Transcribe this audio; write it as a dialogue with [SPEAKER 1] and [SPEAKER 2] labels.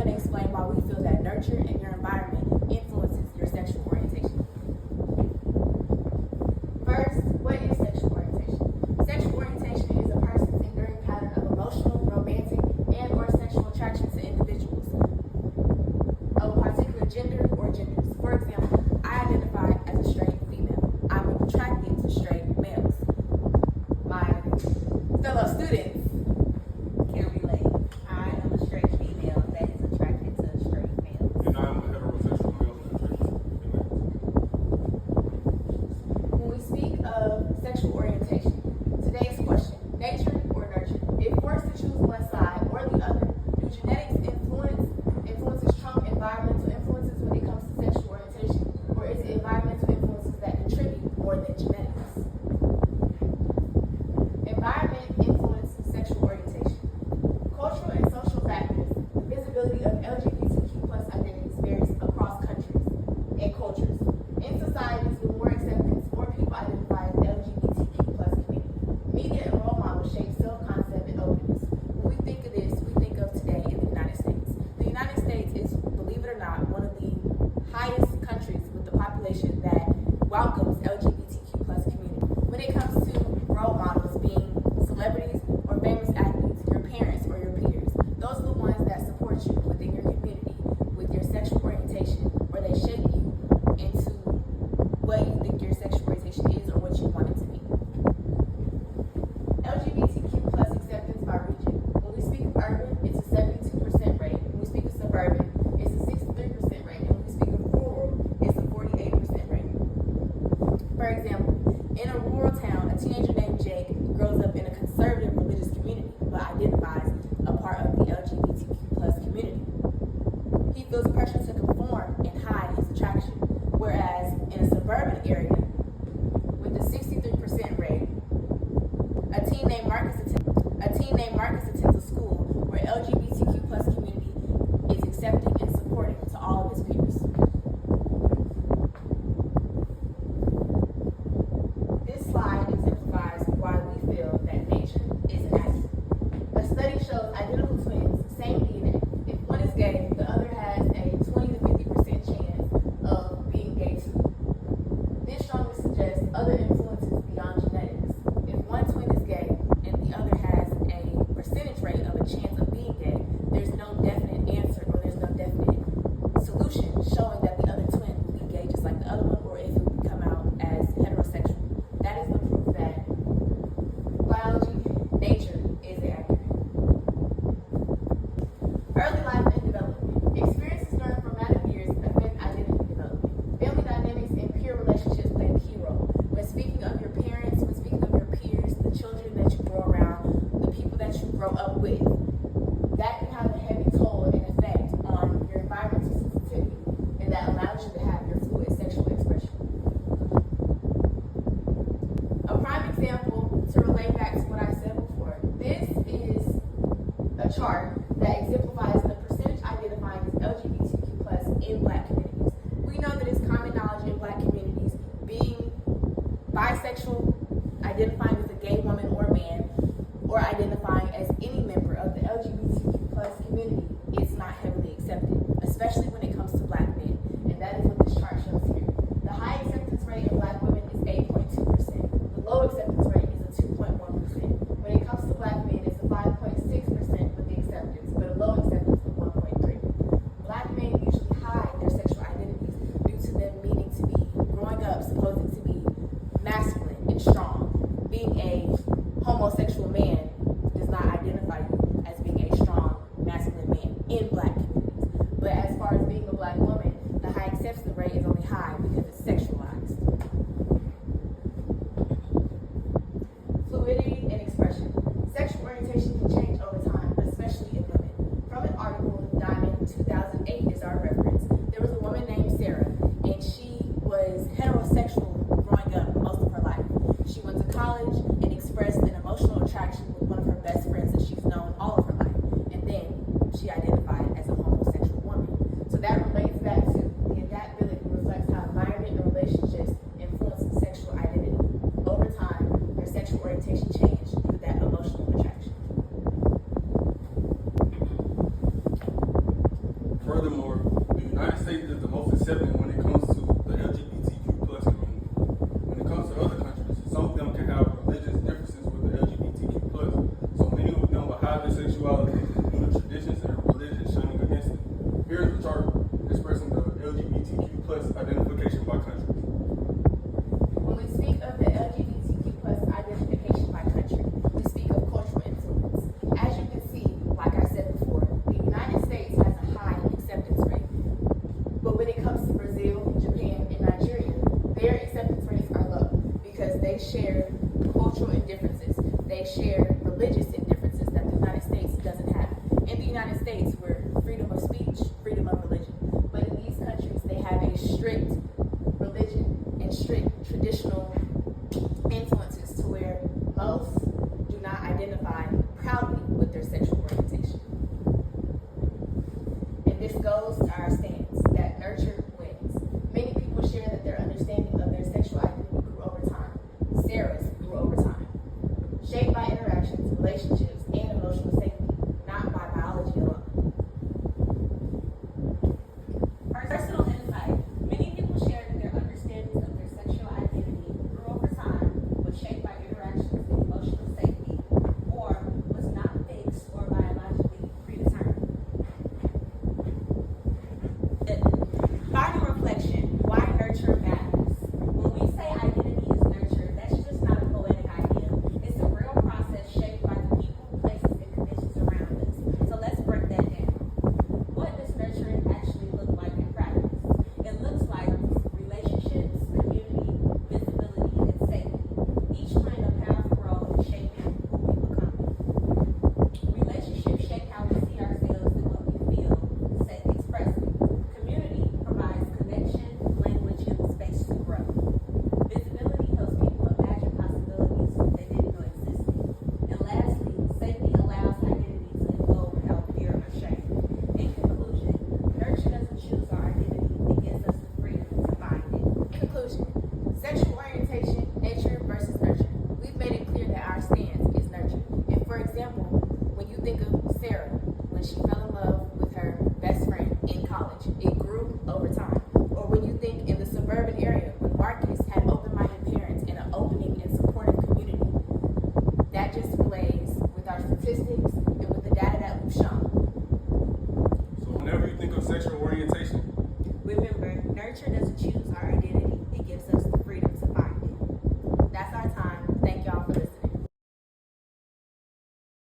[SPEAKER 1] going to explain why we feel that nurture in your environment influences your sexual orientation. First, what is sexual orientation? Sexual orientation is a person's enduring pattern of emotional, romantic, and or sexual attraction to individuals of a particular gender or genders. For example, I identify as a straight female. I'm attracted to straight males. My fellow students
[SPEAKER 2] can relate. I am a straight female that is attracted to straight males.
[SPEAKER 3] And I am a heterosexual male that is attracted to females.
[SPEAKER 1] When we speak of sexual orientation, today's question, nature or nurture? If forced to choose one side or the other, do genetics influences trump environmental influences when it comes to sexual orientation, or is it environmental influences that contribute more than genetics? Environment influences sexual orientation. Cultural and social factors. The visibility of LGBTQ plus identities varies across countries and cultures. In societies with more acceptance, more people identify as the LGBTQ plus community. Media and role models shape self-concept and openness. When we think of this, we think of today in the United States. The United States is, believe it or not, one of the highest countries with the population that welcomes LGBTQ plus community. When it comes to role models being celebrities or famous athletes, your parents or your peers, those are the ones that support you within your community with your sexual orientation, or they shape you into what you think your sexual orientation is or what you want it to be. LGBTQ plus acceptance by region. When we speak of urban, it's a 72% rate. When we speak of suburban, it's a 63% rate. And when we speak of rural, it's a 48% rate. For example, in a rural town, a teenager named Jake grows up in a conservative religious community, but identifies a part of the LGBTQ plus community. He feels pressure to conform and hide his attraction, whereas in a suburban area, with a 63% rate, a teen named Marcus attends a school where LGBTQ plus community is accepting and supporting to all of his peers. This slide exemplifies why we feel that nature is inaccurate. A study shows identical twins, same DNA. If one is gay, the other has a 20 to 50% chance of being gay too. This strongly suggests other influences beyond genetics. If one twin is gay and the other has a percentage rate of a chance of being gay, there's no definite answer or there's no definite solution showing that the other twin will be gay just like the other one, or if it would come out as heterosexual. That is the proof that biology, nature is accurate. Early life and development. Experiences during formative years affect identity development. Family dynamics and peer relationships play a key role. When speaking of your parents, when speaking of your peers, the children that you grow around, the people that you grow up with, that can have a heavy toll and effect on your environmental sensitivity, and that allows you to have your fluid sexual expression. A prime example to relate back to what I said before, this is a chart that exemplifies the percentage identifying as LGBTQ plus in Black communities. We know that it's common knowledge in Black communities being bisexual, identifying as a gay woman or man, or identifying as any member of the LGBTQ plus community is not heavily accepted, especially when it comes to Black men. And that is what this chart shows here. The high acceptance rate in Black women is 8.2%. The low acceptance rate is a 2.1%. When it comes to Black men, it's a 5.6% with the acceptance, but a low acceptance of 1.3%. Black men usually hide their sexual identities due to them needing to be, growing up, supposed to be masculine and strong. Being a homosexual man does not identify you as being a strong, masculine man in Black communities. But as far as being a Black woman, the high acceptance rate is only high because it's sexualized. Fluidity and expression. Sexual orientation can change over time, especially in women. From an article, Diamond 2008 is our reference. There was a woman named Sarah, and she was heterosexual growing up most of her life. She went to college and expressed an emotional attraction with one of her best friends that she's known all of her life. And then she identified as a homosexual woman. So that relates back to the adaptability reflects how environment and relationships influence sexual identity. Over time, your sexual orientation changes through that emotional attraction.
[SPEAKER 3] Furthermore, the United States is the most accepting when it comes to the LGBTQ plus community. When it comes to other countries, some of them can have religious differences with the LGBTQ plus. So many of them will hide their sexuality due to traditions and religion shining against it. Here is the chart expressing the LGBTQ plus identification by country.
[SPEAKER 1] When we speak of the LGBTQ plus identification by country, we speak of cultural influence. As you can see, like I said before, the United States has a high acceptance rate. But when it comes to Brazil, Japan, and Nigeria, their acceptance rates are low because they share cultural indifferences. They share religious indifferences that the United States doesn't have. In the United States, we're freedom of speech, freedom of religion. But in these countries, they have a strict religion and strict traditional influences to where most do not identify proudly with their sexual orientation. And this goes to our stance that nurture wins. Many people share that their understanding of their sexual identity grew over time. Sarah's grew over time. Shaped by interactions, relationships, and emotional safety, not by biology alone.
[SPEAKER 2] Personal insight. Many people share that their understandings of their sexual identity grew over time, was shaped by interactions and emotional safety, or was not fixed or biologically predetermined. Final reflection. Why nurture matters. When we say identity is nurture, that's just not a poetic idea. It's a real process shaped by the people, places, and conditions around us. So let's break that down. What does nurturing actually look like in practice? It looks like relationships, community, visibility, and safety. Each playing a powerful role in shaping who we become. Relationships shape how we see ourselves and what we feel, say expressly. Community provides connection, language, and the space to grow. Visibility helps people imagine possibilities they didn't know existed. And lastly, safety allows identity to evolve without fear or shame. In conclusion, nurture doesn't choose our identity, it gives us the freedom to find it.
[SPEAKER 1] Conclusion. Sexual orientation, nature versus nurture. We've made it clear that our stance is nurture. And for example, when you think of Sarah, when she fell in love with her best friend in college, it grew over time. Or when you think in the suburban area, when Marcus had open-minded parents and an opening and supportive community, that just relays with our statistics and with the data that we've shown.
[SPEAKER 3] So whenever you think of sexual orientation,
[SPEAKER 2] Remember, nurture doesn't choose